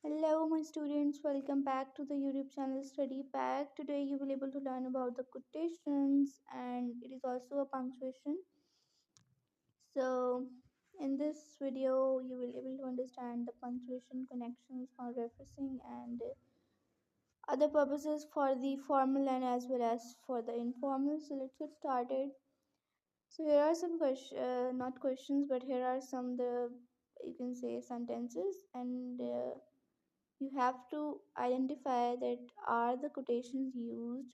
Hello, my students. Welcome back to the YouTube channel Study Pack. Today, you will able to learn about the quotations, and it is also a punctuation. So, in this video, you will able to understand the punctuation connections for referencing and other purposes for the formal and as well as for the informal. So, let's get started. So, here are some questions, not questions, but here are some the you can say sentences and. You have to identify that are the quotations used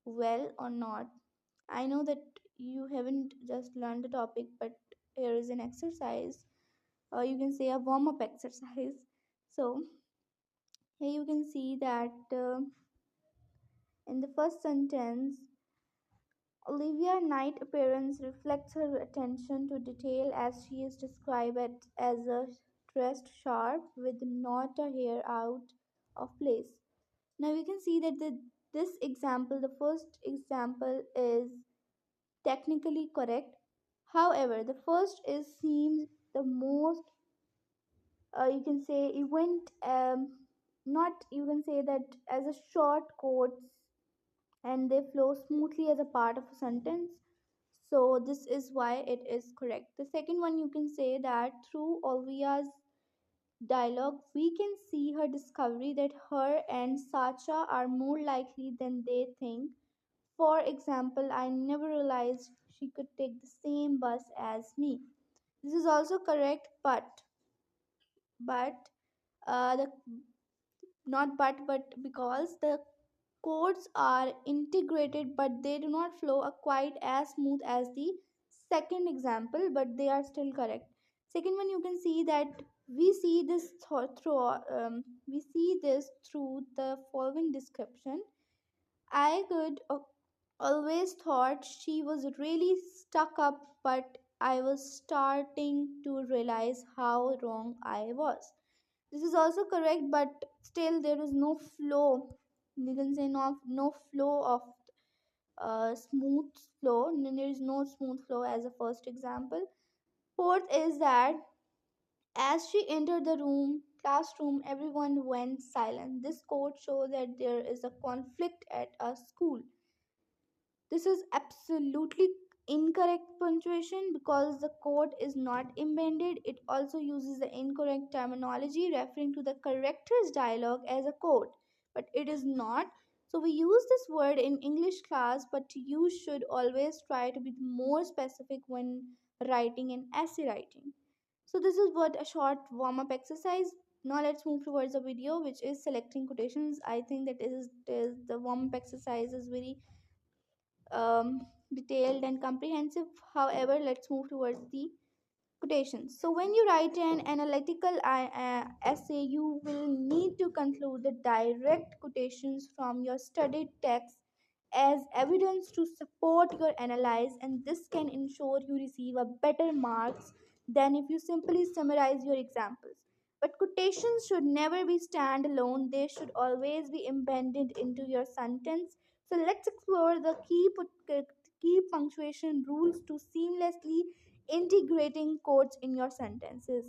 well or not. I know that you haven't just learned the topic, but here is an exercise, or you can say a warm up exercise. So, here you can see that in the first sentence, Olivia Knight appearance reflects her attention to detail as she is described as a dressed sharp with not a hair out of place. Now we can see that this example, the first example is technically correct. However, the first is seems the most you can say event not you can say that as a short quotes and they flow smoothly as a part of a sentence. So this is why it is correct. The second one you can say that through Olvia's dialogue, we can see her discovery that her and Sacha are more likely than they think. For example, I never realized she could take the same bus as me. This is also correct, but the but because the chords are integrated, but they do not flow quite as smooth as the second example, but they are still correct. Second one, you can see that we see this we see this through the following description. I could always thought she was really stuck up, but I was starting to realize how wrong I was. This is also correct, but still there is no flow. You can say no flow of smooth flow. There is no smooth flow as a first example. Fourth is that as she entered the classroom, everyone went silent. This quote shows that there is a conflict at a school. This is absolutely incorrect punctuation because the quote is not embedded. It also uses the incorrect terminology referring to the character's dialogue as a quote, but it is not. So we use this word in English class, but you should always try to be more specific when writing and essay writing. So this is what a short warm-up exercise. Now let's move towards a video which is selecting quotations. I think that is the warm-up exercise is very detailed and comprehensive. However, let's move towards the quotations. So, when you write an analytical essay, you will need to conclude the direct quotations from your studied text as evidence to support your analysis, and this can ensure you receive a better marks than if you simply summarize your examples. But quotations should never be standalone, they should always be embedded into your sentence. So let's explore the key punctuation rules to seamlessly integrating quotes in your sentences.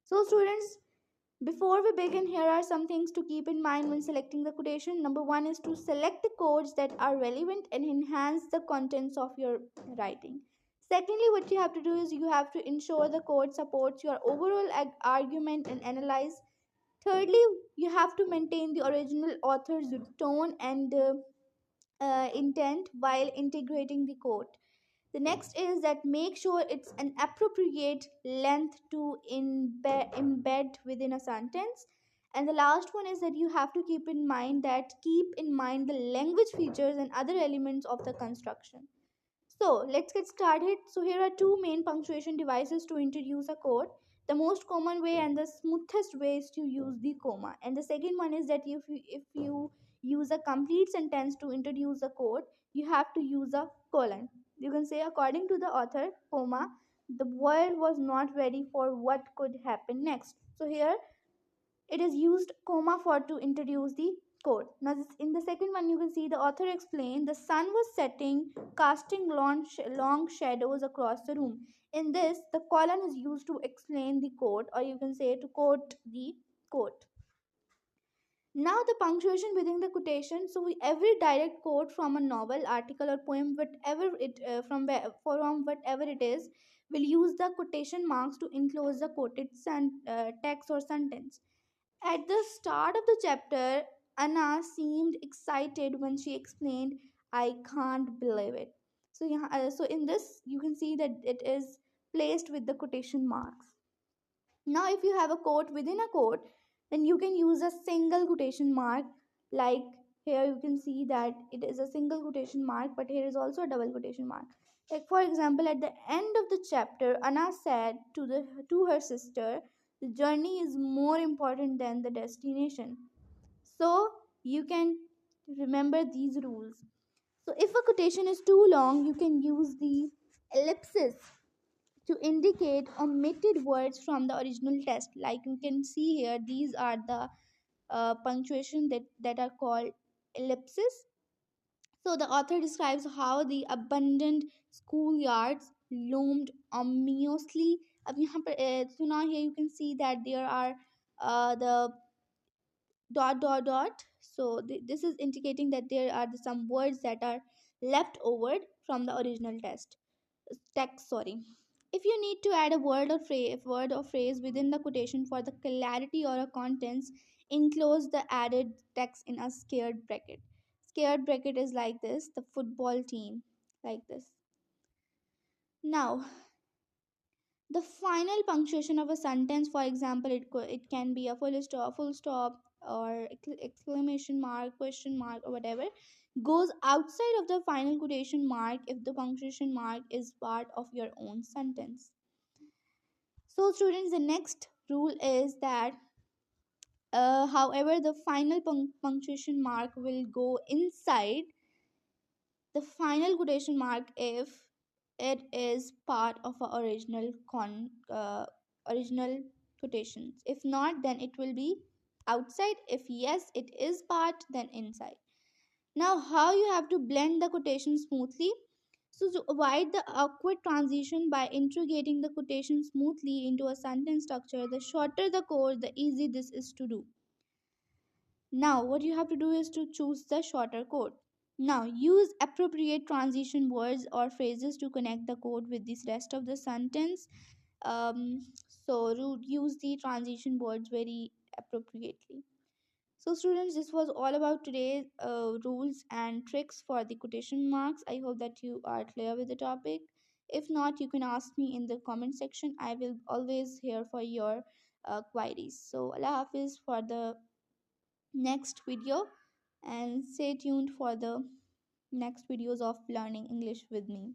So students, before we begin, here are some things to keep in mind when selecting the quotation. Number one is to select the quotes that are relevant and enhance the contents of your writing. Secondly, what you have to do is you have to ensure the quote supports your overall argument and analyze. Thirdly, you have to maintain the original author's tone and intent while integrating the quote. The next is that make sure it's an appropriate length to embed within a sentence. And the last one is that you have to keep in mind the language features and other elements of the construction. So let's get started. So here are two main punctuation devices to introduce a quote. The most common way and the smoothest way is to use the comma. And the second one is that if you use a complete sentence to introduce a quote, you have to use a colon. You can say according to the author, comma, the world was not ready for what could happen next. So here it is used comma for to introduce the quote. Now in the second one you can see the author explained the sun was setting, casting long shadows across the room. In this, the colon is used to explain the quote, or you can say to quote the quote. Now the punctuation within the quotation. So every direct quote from a novel, article, or poem, whatever it from whatever it is, will use the quotation marks to enclose the quoted text or sentence. At the start of the chapter, Anna seemed excited when she explained, "I can't believe it." So, yeah, so in this, you can see that it is placed with the quotation marks. Now, if you have a quote within a quote, then you can use a single quotation mark. Like here, you can see that it is a single quotation mark, but here is also a double quotation mark. Like for example, at the end of the chapter, Anna said to her sister, "The journey is more important than the destination." So you can remember these rules. So if a quotation is too long, you can use the ellipsis to indicate omitted words from the original text. Like you can see here, these are the punctuation that are called ellipses. So the author describes how the abundant schoolyards loomed ominously. अब यहाँ पर so now here you can see that there are the dot dot dot. So this is indicating that there are some words that are left over from the original text. Sorry. If you need to add a word or phrase within the quotation for the clarity or a contents, enclose the added text in a squared bracket. Squared bracket is like this, the football team, like this. Now, the final punctuation of a sentence, for example, it can be a full stop, or exclamation mark, question mark, or whatever, goes outside of the final quotation mark if the punctuation mark is part of your own sentence. So, students, the next rule is that, however, the final punctuation mark will go inside the final quotation mark if it is part of a original quotations. If not, then it will be outside. If yes, it is part, then inside. Now, how you have to blend the quotation smoothly? So, to avoid the awkward transition by integrating the quotation smoothly into a sentence structure, the shorter the code, the easy this is to do. Now, what you have to do is to choose the shorter code. Now, use appropriate transition words or phrases to connect the code with this rest of the sentence. Um, use the transition words very appropriately. So, students, this was all about today's rules and tricks for the quotation marks. I hope that you are clear with the topic. If not, you can ask me in the comment section. I will always here for your queries. So, Allah Hafiz for the next video, and stay tuned for the next videos of learning English with me.